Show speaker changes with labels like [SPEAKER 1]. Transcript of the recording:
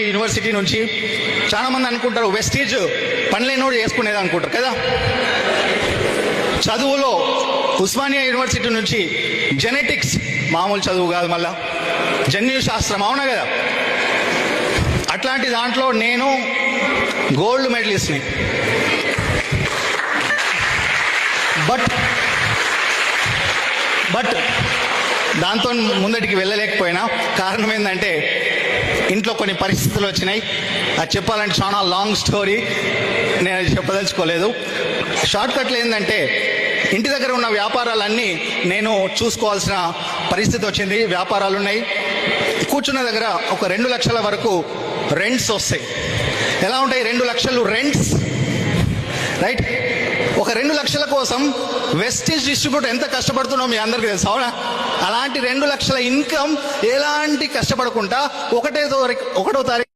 [SPEAKER 1] University నుంచి చాలా మంది అనుకుంటారు వెస్టీజ్ పనిలేనోడు చేసుకునేది అనుకుంటారు కదా. చదువులో ఉస్మానియా యూనివర్సిటీ నుంచి జెనెటిక్స్ మామూలు చదువు కాదు, మళ్ళా జన్యు శాస్త్రం, అవునా కదా. అట్లాంటి దాంట్లో నేను గోల్డ్ మెడలిస్ట్ని. బట్ దాంతో ముందటికి వెళ్ళలేకపోయినా కారణం ఏంటంటే ఇంట్లో కొన్ని పరిస్థితులు వచ్చినాయి. అది చెప్పాలంటే చాలా లాంగ్ స్టోరీ, నేను చెప్పదలుచుకోలేదు. షార్ట్ కట్లు ఏంటంటే ఇంటి దగ్గర ఉన్న వ్యాపారాలన్నీ నేను చూసుకోవాల్సిన పరిస్థితి వచ్చింది. వ్యాపారాలు ఉన్నాయి, కూర్చున్న దగ్గర ఒక 2 లక్షల వరకు రెంట్స్ వస్తాయి. ఎలా ఉంటాయి 2 లక్షలు రెంట్స్, రైట్? ఒక 2 లక్షల కోసం వెస్టీజ్ డిస్ట్రిబ్యూటర్ ఎంత కష్టపడుతున్నో మీ అందరికీ తెలుసు, అవునా? అలాంటి 2 లక్షల ఇన్కమ్ ఎలాంటి కష్టపడకుండా ఒకటో తారీఖు